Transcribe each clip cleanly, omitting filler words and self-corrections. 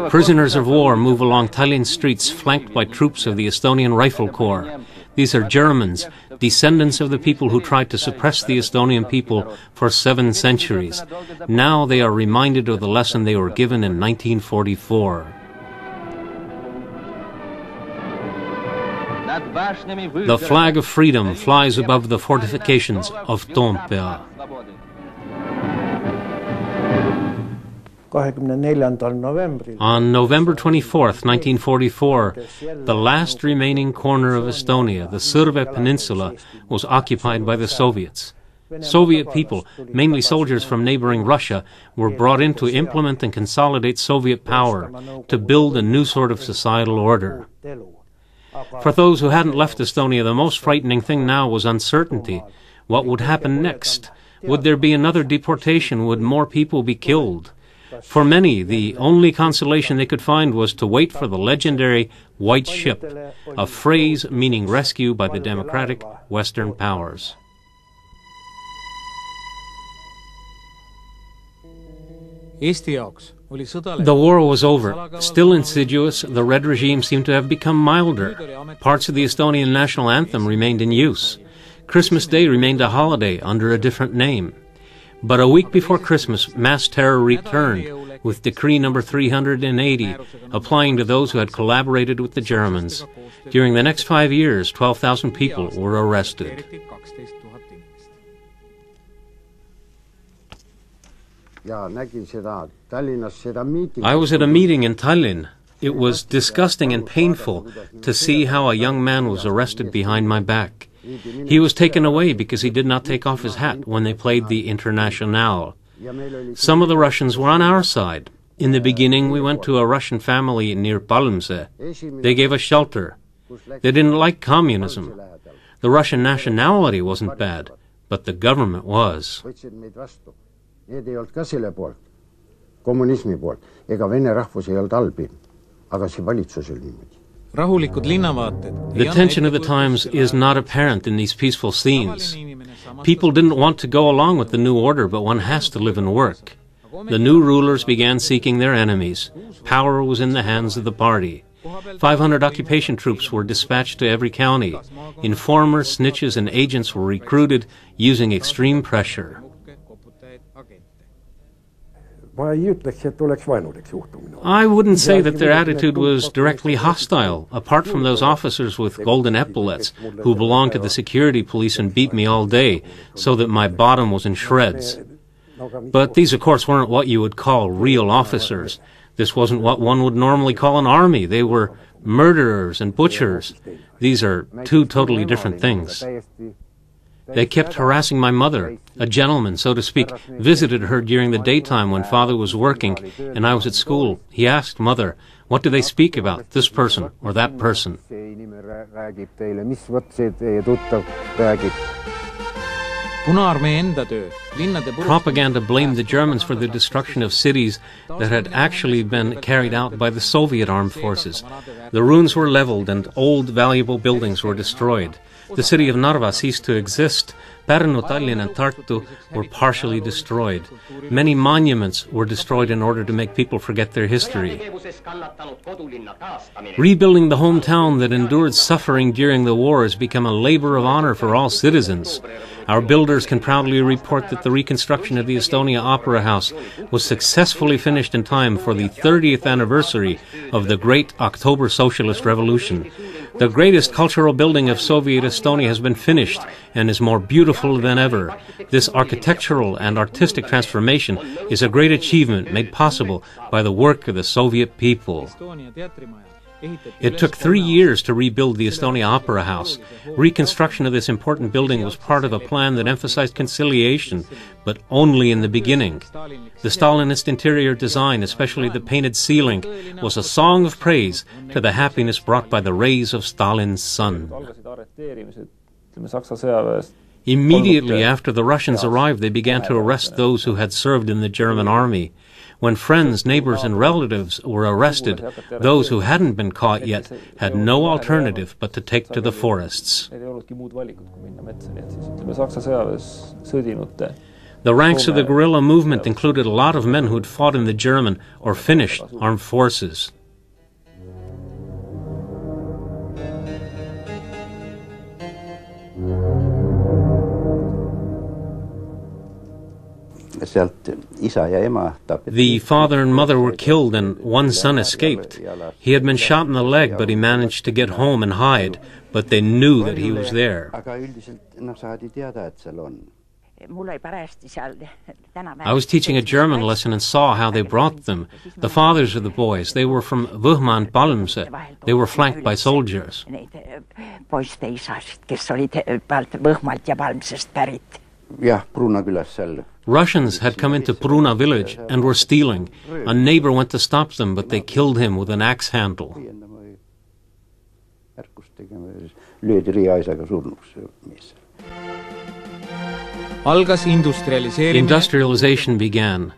Prisoners of war move along Tallinn streets flanked by troops of the Estonian Rifle Corps. These are Germans, descendants of the people who tried to suppress the Estonian people for 7 centuries. Now they are reminded of the lesson they were given in 1944. The flag of freedom flies above the fortifications of Toompea. On November 24th, 1944, the last remaining corner of Estonia, the Sõrve Peninsula, was occupied by the Soviets. Soviet people, mainly soldiers from neighboring Russia, were brought in to implement and consolidate Soviet power, to build a new sort of societal order. For those who hadn't left Estonia, the most frightening thing now was uncertainty. What would happen next? Would there be another deportation? Would more people be killed? For many, the only consolation they could find was to wait for the legendary White Ship, a phrase meaning rescue by the democratic Western powers. The war was over. Still insidious, the Red regime seemed to have become milder. Parts of the Estonian national anthem remained in use. Christmas Day remained a holiday under a different name. But a week before Christmas, mass terror returned, with Decree number 380, applying to those who had collaborated with the Germans. During the next 5 years, 12,000 people were arrested. I was at a meeting in Tallinn. It was disgusting and painful to see how a young man was arrested behind my back. He was taken away because he did not take off his hat when they played the Internationale. Some of the Russians were on our side. In the beginning, we went to a Russian family near Palmse. They gave us shelter. They didn't like communism. The Russian nationality wasn't bad, but the government was. The tension of the times is not apparent in these peaceful scenes. People didn't want to go along with the new order, but one has to live and work. The new rulers began seeking their enemies. Power was in the hands of the party. 500 occupation troops were dispatched to every county. Informers, snitches, and agents were recruited using extreme pressure. I wouldn't say that their attitude was directly hostile, apart from those officers with golden epaulets who belonged to the security police and beat me all day, so that my bottom was in shreds. But these, of course, weren't what you would call real officers. This wasn't what one would normally call an army. They were murderers and butchers. These are two totally different things. They kept harassing my mother. A gentleman, so to speak, visited her during the daytime when father was working and I was at school. He asked mother, "What do they speak about, this person or that person?" Propaganda blamed the Germans for the destruction of cities that had actually been carried out by the Soviet armed forces. The ruins were leveled and old valuable buildings were destroyed. The city of Narva ceased to exist. Pärnu, Tallinn, and Tartu were partially destroyed. Many monuments were destroyed in order to make people forget their history. Rebuilding the hometown that endured suffering during the war has become a labor of honor for all citizens. Our builders can proudly report that the reconstruction of the Estonia Opera House was successfully finished in time for the 30th anniversary of the great October Socialist Revolution. The greatest cultural building of Soviet Estonia has been finished and is more beautiful than ever. This architectural and artistic transformation is a great achievement made possible by the work of the Soviet people. It took 3 years to rebuild the Estonia Opera House. Reconstruction of this important building was part of a plan that emphasized conciliation, but only in the beginning. The Stalinist interior design, especially the painted ceiling, was a song of praise to the happiness brought by the rays of Stalin's sun. Immediately after the Russians arrived, they began to arrest those who had served in the German army. When friends, neighbors, and relatives were arrested, those who hadn't been caught yet had no alternative but to take to the forests. The ranks of the guerrilla movement included a lot of men who had fought in the German or Finnish armed forces. The father and mother were killed and one son escaped. He had been shot in the leg, but he managed to get home and hide, but they knew that he was there. I was teaching a German lesson and saw how they brought them. The fathers of the boys, they were from Võhma and Palmse. They were flanked by soldiers. Russians had come into Pruuna village and were stealing. A neighbor went to stop them, but they killed him with an axe handle. Industrialization began.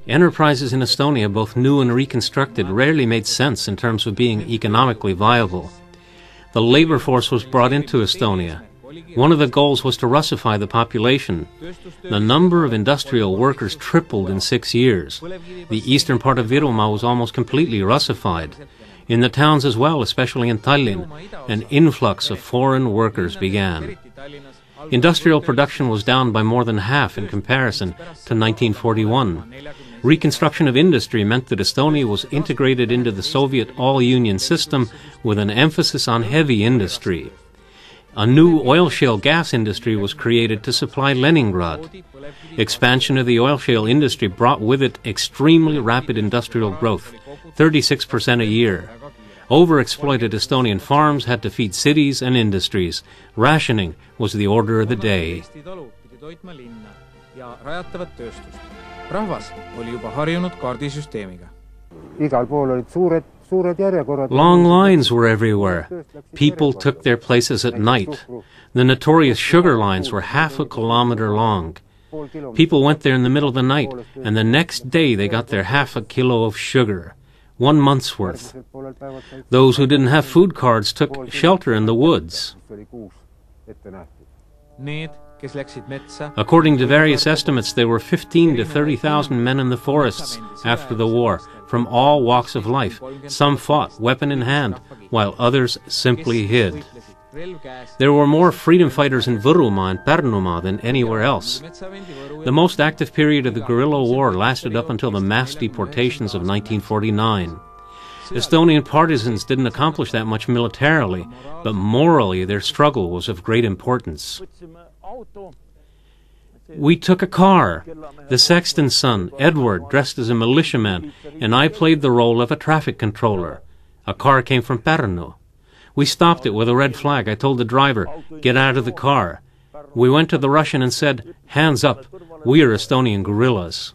Enterprises in Estonia, both new and reconstructed, rarely made sense in terms of being economically viable. The labor force was brought into Estonia. One of the goals was to Russify the population. The number of industrial workers tripled in 6 years. The eastern part of Virumaa was almost completely Russified. In the towns as well, especially in Tallinn, an influx of foreign workers began. Industrial production was down by more than half in comparison to 1941. Reconstruction of industry meant that Estonia was integrated into the Soviet all-union system with an emphasis on heavy industry. A new oil shale gas industry was created to supply Leningrad. Expansion of the oil shale industry brought with it extremely rapid industrial growth, 36% a year. Overexploited Estonian farms had to feed cities and industries. Rationing was the order of the day. Long lines were everywhere. People took their places at night. The notorious sugar lines were half a kilometer long. People went there in the middle of the night, and the next day they got their half a kilo of sugar. 1 month's worth. Those who didn't have food cards took shelter in the woods. According to various estimates, there were 15,000 to 30,000 men in the forests after the war, from all walks of life. Some fought, weapon in hand, while others simply hid. There were more freedom fighters in Võrumaa and Pärnumaa than anywhere else. The most active period of the guerrilla war lasted up until the mass deportations of 1949. Estonian partisans didn't accomplish that much militarily, but morally their struggle was of great importance. We took a car. The sexton's son, Edward, dressed as a militiaman, and I played the role of a traffic controller. A car came from Pärnu. We stopped it with a red flag. I told the driver, "Get out of the car." We went to the Russian and said, "Hands up, we are Estonian guerrillas."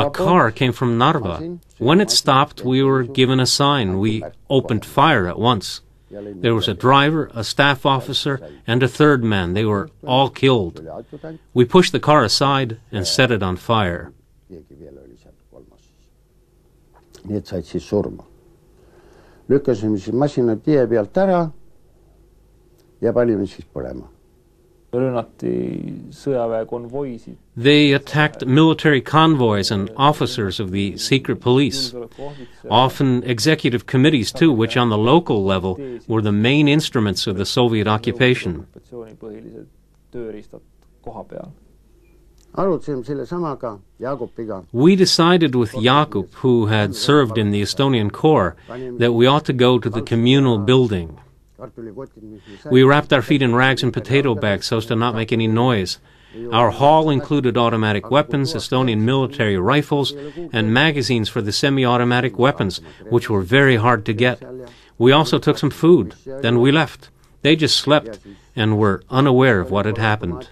A car came from Narva. When it stopped, we were given a sign. We opened fire at once. There was a driver, a staff officer, and a third man. They were all killed. We pushed the car aside and set it on fire. Lükkasime siis masina tie pealt ära ja panime siis põlema. They attacked military convoys and officers of the secret police, often executive committees too, which on the local level were the main instruments of the Soviet occupation. We decided with Jakub, who had served in the Estonian Corps, that we ought to go to the communal building. We wrapped our feet in rags and potato bags so as to not make any noise. Our haul included automatic weapons, Estonian military rifles, and magazines for the semi-automatic weapons, which were very hard to get. We also took some food. Then we left. They just slept and were unaware of what had happened.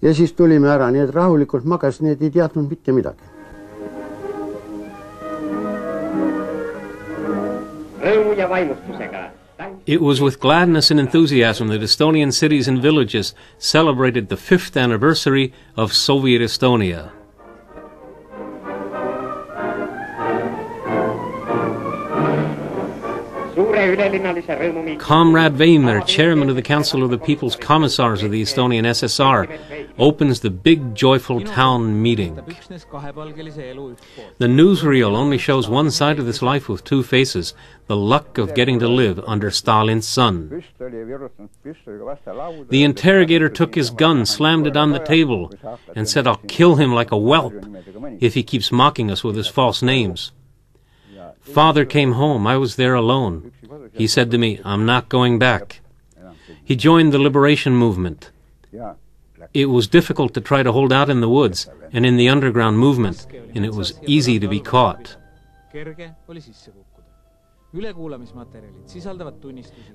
Ja siis tulime ära, nii et rahulikult magas, nii et ei teadnud mitte midagi. It was with gladness and enthusiasm that Estonian cities and villages celebrated the 5th anniversary of Soviet Estonia. Comrade Weimer, chairman of the Council of the People's Commissars of the Estonian SSR, opens the big joyful town meeting. The newsreel only shows one side of this life with two faces, the luck of getting to live under Stalin's son. The interrogator took his gun, slammed it on the table, and said, "I'll kill him like a whelp if he keeps mocking us with his false names." Father came home. I was there alone. He said to me, "I'm not going back." He joined the liberation movement. It was difficult to try to hold out in the woods and in the underground movement, and it was easy to be caught.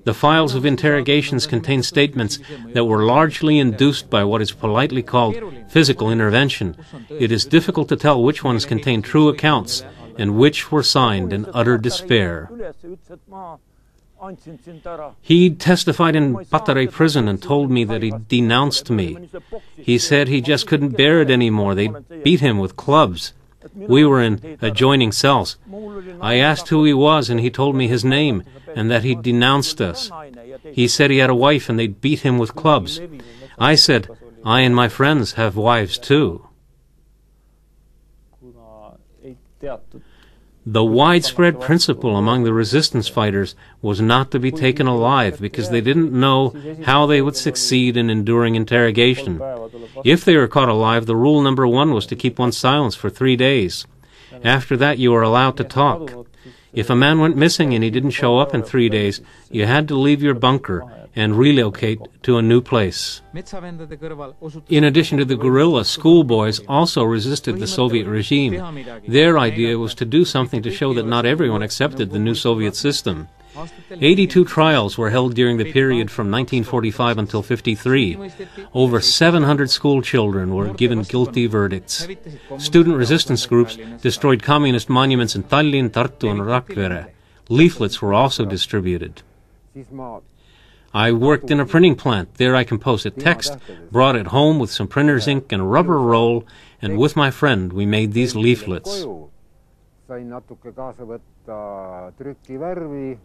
The files of interrogations contain statements that were largely induced by what is politely called physical intervention. It is difficult to tell which ones contain true accounts and which were signed in utter despair. He testified in Patarei prison and told me that he denounced me. He said he just couldn't bear it anymore. They beat him with clubs. We were in adjoining cells. I asked who he was, and he told me his name and that he denounced us. He said he had a wife and they'd beat him with clubs. I said, I and my friends have wives too. The widespread principle among the resistance fighters was not to be taken alive because they didn't know how they would succeed in enduring interrogation. If they were caught alive, the rule number 1 was to keep one's silence for 3 days. After that, you were allowed to talk. If a man went missing and he didn't show up in 3 days, you had to leave your bunker and relocate to a new place. In addition to the guerrilla, schoolboys also resisted the Soviet regime. Their idea was to do something to show that not everyone accepted the new Soviet system. 82 trials were held during the period from 1945 until 1953. Over 700 school children were given guilty verdicts. Student resistance groups destroyed communist monuments in Tallinn, Tartu, and Rakvere. Leaflets were also distributed. I worked in a printing plant. There I composed a text, brought it home with some printer's ink and a rubber roll, and with my friend we made these leaflets. Sain natuke kaasa võtta trükivärvi,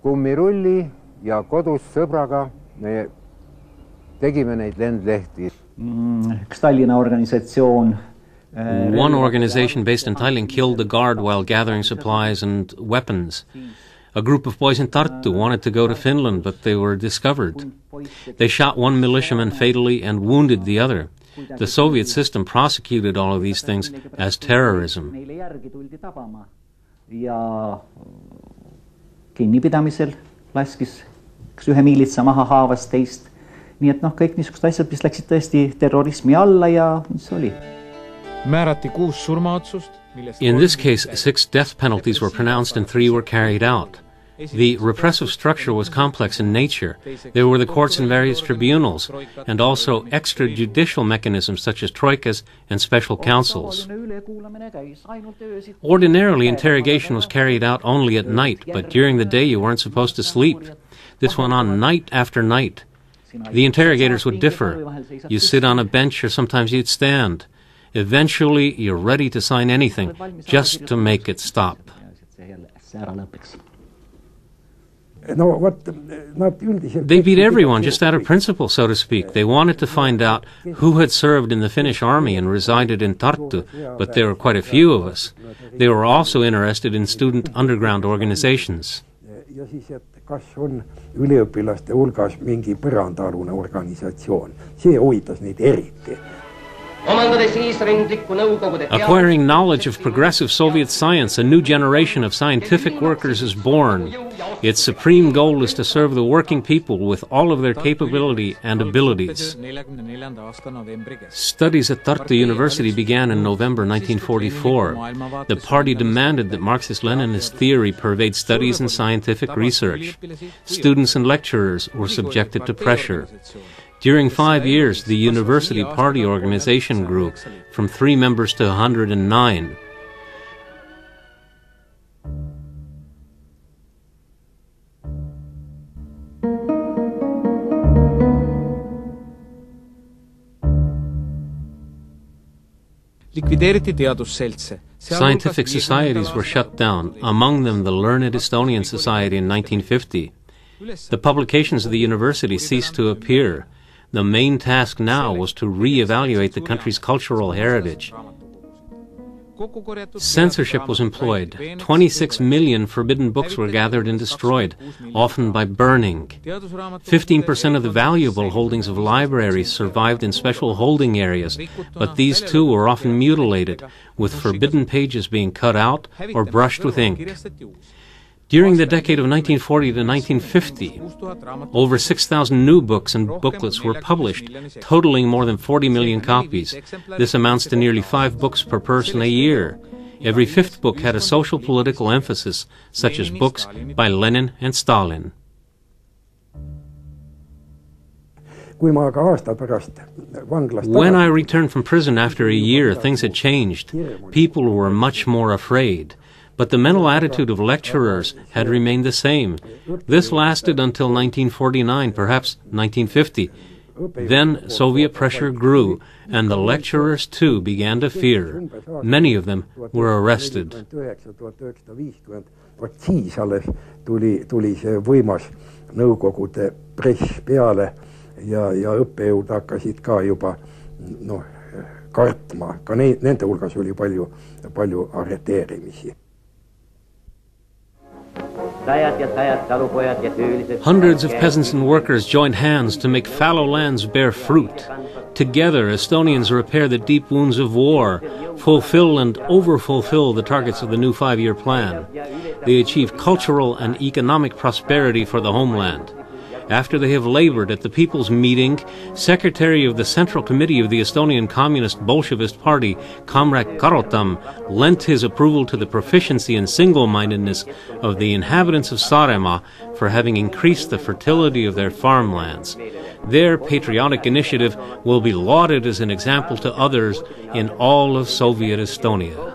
kummirulli ja kodus sõbraga me tegime neid lendlehti. Tallinna organisatsioon. One organization based in Tallinn killed the guard while gathering supplies and weapons. A group of boys in Tartu wanted to go to Finland, but they were discovered. They shot one militiaman fatally and wounded the other. The Soviet system prosecuted all of these things as terrorism. Ja kinnipidamisel laskis üks ühe miilitsa maha haavas teist. Nii et kõik niisugused asjad, mis läksid tõesti terrorismi alla ja mis oli. Määrati 6 surmaotsust. In this case, 6 death penalties were pronounced and 3 were carried out. The repressive structure was complex in nature. There were the courts and various tribunals, and also extrajudicial mechanisms such as troikas and special councils. Ordinarily, interrogation was carried out only at night, but during the day you weren't supposed to sleep. This went on night after night. The interrogators would differ. You sit on a bench or sometimes you'd stand. Eventually, you're ready to sign anything, just to make it stop. They beat everyone just out of principle, so to speak. They wanted to find out who had served in the Finnish army and resided in Tartu, but there were quite a few of us. They were also interested in student underground organizations. Kas on üliõpilaste hulgas mingi põrandaalune organisatsioon? See huvitas neid eriti. Acquiring knowledge of progressive Soviet science, a new generation of scientific workers is born. Its supreme goal is to serve the working people with all of their capability and abilities. Studies at Tartu University began in November 1944. The party demanded that Marxist-Leninist theory pervade studies and scientific research. Students and lecturers were subjected to pressure. During 5 years, the university party organization grew from 3 members to 109. likvideeriti teadusseltse. Scientific societies were shut down, among them the Learned Estonian Society in 1950. The publications of the university ceased to appear. The main task now was to re-evaluate the country's cultural heritage. Censorship was employed. 26 million forbidden books were gathered and destroyed, often by burning. 15% of the valuable holdings of libraries survived in special holding areas, but these too were often mutilated, with forbidden pages being cut out or brushed with ink. During the decade of 1940 to 1950, over 6,000 new books and booklets were published, totaling more than 40 million copies. This amounts to nearly 5 books per person a year. Every 5th book had a social political emphasis, such as books by Lenin and Stalin. When I returned from prison after a year, things had changed. People were much more afraid. But the mental attitude of lecturers had remained the same. This lasted until 1949, perhaps 1950. Then Soviet pressure grew, and the lecturers too began to fear. Many of them were arrested. Siis alles tuli see võimas Nõukogude press peale ja õppejõud hakkasid ka juba kartma. Ka nende hulgas oli palju arreteerimisi. Hundreds of peasants and workers joined hands to make fallow lands bear fruit. Together, Estonians repair the deep wounds of war, fulfill and overfulfill the targets of the new 5-year plan. They achieve cultural and economic prosperity for the homeland. After they have labored at the People's Meeting, Secretary of the Central Committee of the Estonian Communist Bolshevist Party, Comrade Karotam, lent his approval to the proficiency and single-mindedness of the inhabitants of Saaremaa for having increased the fertility of their farmlands. Their patriotic initiative will be lauded as an example to others in all of Soviet Estonia.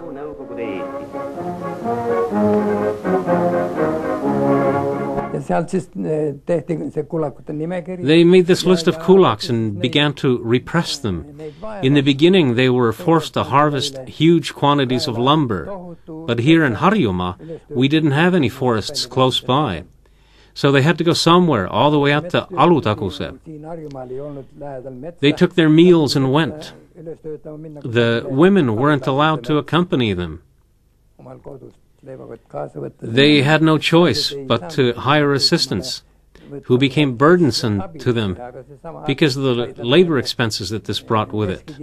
They made this list of kulaks and began to repress them. In the beginning, they were forced to harvest huge quantities of lumber. But here in Harjumaa, we didn't have any forests close by. So they had to go somewhere, all the way out to Alutaguse. They took their meals and went. The women weren't allowed to accompany them. They had no choice but to hire assistants, who became burdensome to them because of the labor expenses that this brought with it.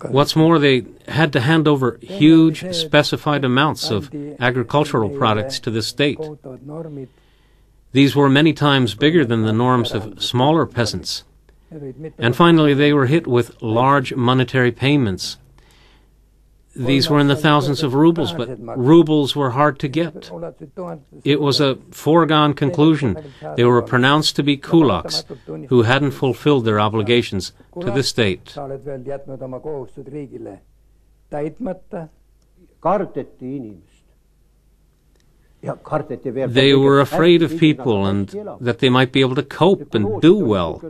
What's more, they had to hand over huge specified amounts of agricultural products to the state. These were many times bigger than the norms of smaller peasants. And finally, they were hit with large monetary payments. These were in the thousands of rubles, but rubles were hard to get. It was a foregone conclusion. They were pronounced to be kulaks who hadn't fulfilled their obligations to the state. They were afraid of people and that they might be able to cope and do well.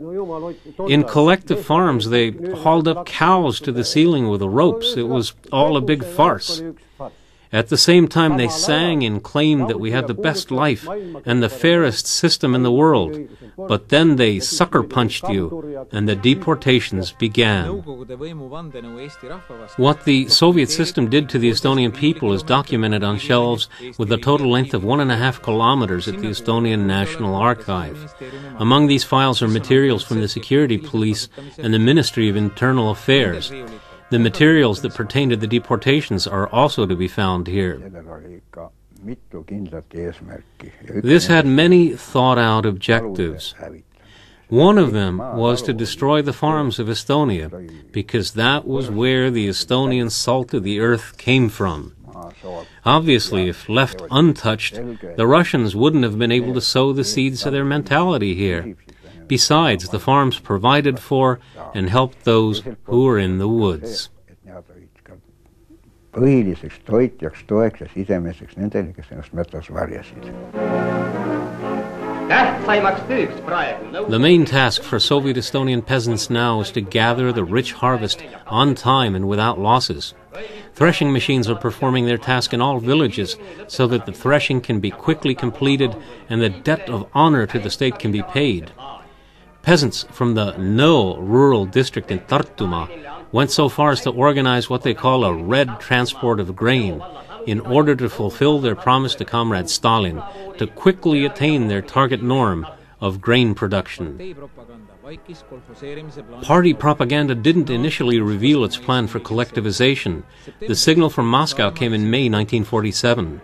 In collective farms, they hauled up cows to the ceiling with ropes. It was all a big farce. At the same time, they sang and claimed that we had the best life and the fairest system in the world. But then they sucker-punched you, and the deportations began. What the Soviet system did to the Estonian people is documented on shelves with a total length of 1.5 kilometers at the Estonian National Archive. Among these files are materials from the Security Police and the Ministry of Internal Affairs. The materials that pertain to the deportations are also to be found here. This had many thought-out objectives. One of them was to destroy the farms of Estonia, because that was where the Estonian salt of the earth came from. Obviously, if left untouched, the Russians wouldn't have been able to sow the seeds of their mentality here. Besides, the farms provided for and helped those who were in the woods. Põhiliseks toitjaks, toeks ja sisemeseks nendele, kes ennast metsas varjasid. The main task for Soviet Estonian peasants now is to gather the rich harvest on time and without losses. Threshing machines are performing their task in all villages so that the threshing can be quickly completed and the debt of honor to the state can be paid. Peasants from the No rural district in Tartumaa went so far as to organize what they call a red transport of grain in order to fulfill their promise to Comrade Stalin to quickly attain their target norm of grain production. Party propaganda didn't initially reveal its plan for collectivization. The signal from Moscow came in May 1947.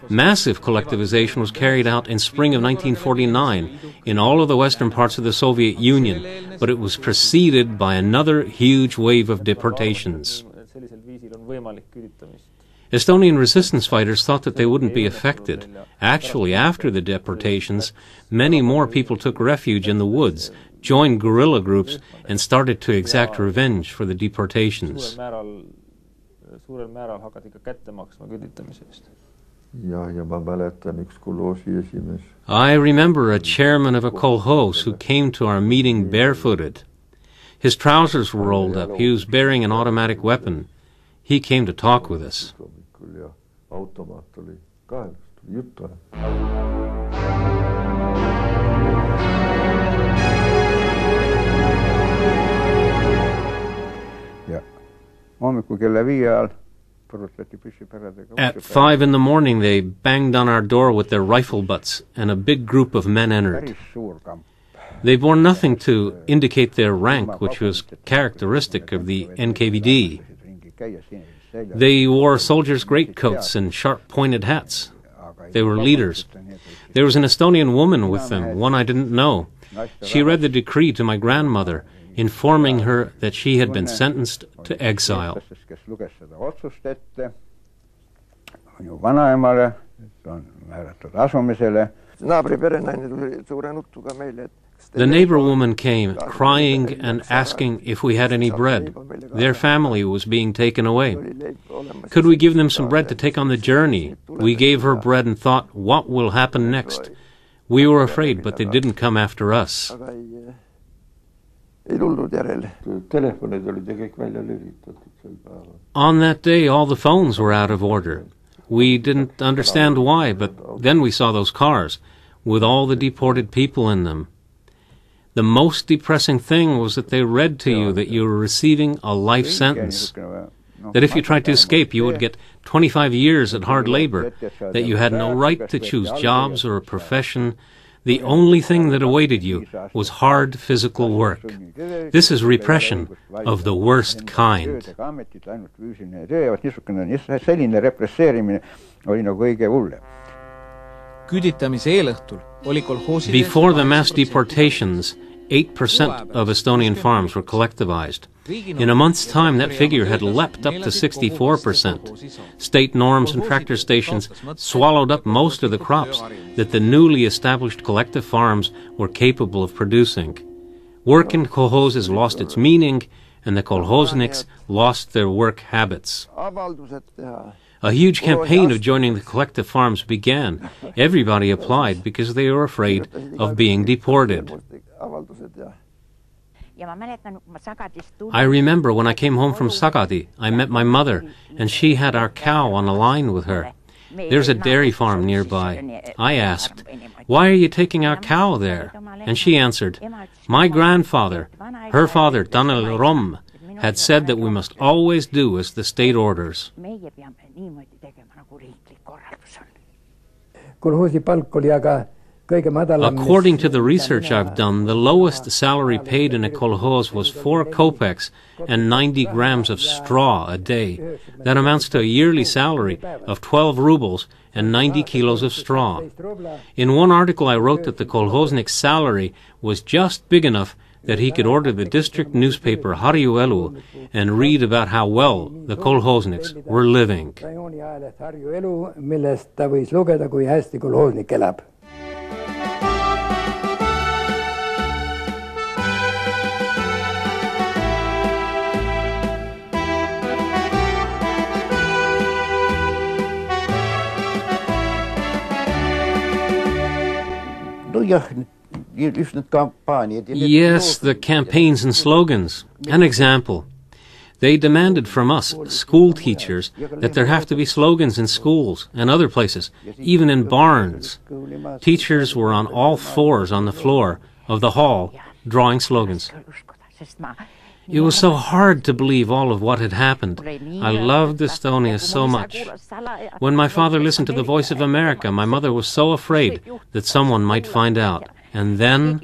Massive collectivization was carried out in spring of 1949 in all of the western parts of the Soviet Union, but it was preceded by another huge wave of deportations. Estonian resistance fighters thought that they wouldn't be affected. Actually, after the deportations, many more people took refuge in the woods, joined guerrilla groups, and started to exact revenge for the deportations. I remember a chairman of a kolkhoz who came to our meeting barefooted. His trousers were rolled up. He was bearing an automatic weapon. He came to talk with us. At 5 in the morning, they banged on our door with their rifle butts, and a big group of men entered. They bore nothing to indicate their rank, which was characteristic of the NKVD. They wore soldiers' greatcoats and sharp-pointed hats. They were leaders. There was an Estonian woman with them, one I didn't know. She read the decree to my grandmother, informing her that she had been sentenced to exile. The neighbor woman came, crying and asking if we had any bread. Their family was being taken away. Could we give them some bread to take on the journey? We gave her bread and thought, what will happen next? We were afraid, but they didn't come after us. On that day, all the phones were out of order. We didn't understand why, but then we saw those cars with all the deported people in them. The most depressing thing was that they read to you that you were receiving a life sentence, that if you tried to escape you would get 25 years at hard labor, that you had no right to choose jobs or a profession. The only thing that awaited you was hard physical work. This is repression of the worst kind. Before the mass deportations, 8% of Estonian farms were collectivized. In a month's time, that figure had leapt up to 64%. State norms and tractor stations swallowed up most of the crops that the newly established collective farms were capable of producing. Work in kolkhozes lost its meaning, and the kolkhozniks lost their work habits. A huge campaign of joining the collective farms began. Everybody applied because they were afraid of being deported. I remember when I came home from Sagadi, I met my mother, and she had our cow on a line with her. There's a dairy farm nearby. I asked, "Why are you taking our cow there?" And she answered, "My grandfather, her father, Tanel Rom, had said that we must always do as the state orders." According to the research I've done, the lowest salary paid in a kolkhoz was 4 kopecks and 90 grams of straw a day. That amounts to a yearly salary of 12 rubles and 90 kilos of straw. In one article I wrote that the kolkhoznik's salary was just big enough that he could order the district newspaper Harju Elu and read about how well the kolkhozniks were living. Yes, the campaigns and slogans. An example. They demanded from us, school teachers, that there have to be slogans in schools and other places, even in barns. Teachers were on all fours on the floor of the hall, drawing slogans. It was so hard to believe all of what had happened. I loved Estonia so much. When my father listened to the Voice of America, my mother was so afraid that someone might find out. And then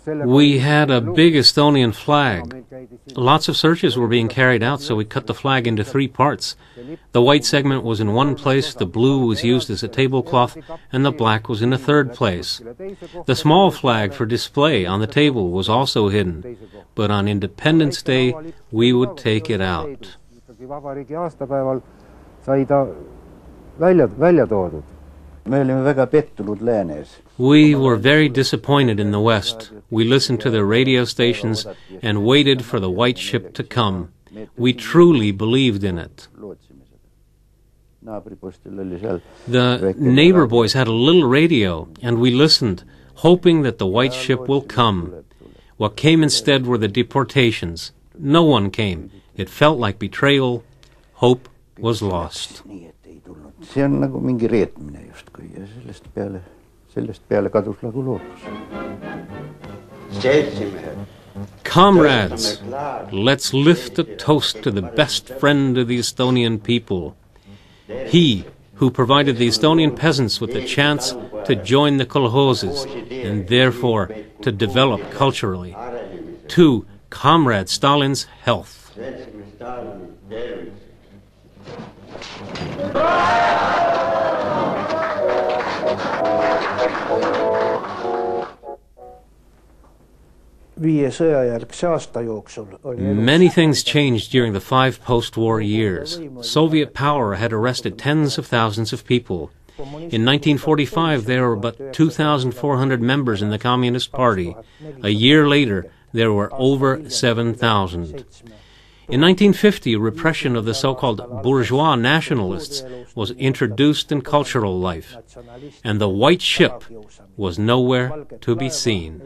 we had a big Estonian flag. Lots of searches were being carried out, so we cut the flag into 3 parts. The white segment was in one place, the blue was used as a tablecloth, and the black was in a 3rd place. The small flag for display on the table was also hidden, but on Independence Day we would take it out. We were very disappointed in the West. We listened to the radio stations and waited for the white ship to come. We truly believed in it. The neighbor boys had a little radio, and we listened, hoping that the white ship will come. What came instead were the deportations. No one came. It felt like betrayal. Hope was lost. See on nagu mingi reetmine justkui ja sellest peale kadus nagu lootus. Comrades, let's lift a toast to the best friend of the Estonian people. He who provided the Estonian peasants with the chance to join the kolkhozes and therefore to develop culturally. To Comrade Stalin's health. Many things changed during the 5 post-war years. Soviet power had arrested tens of thousands of people. In 1945, there were but 2,400 members in the Communist Party. A year later, there were over 7,000. In 1950, repression of the so-called bourgeois nationalists was introduced in cultural life, and the white ship was nowhere to be seen.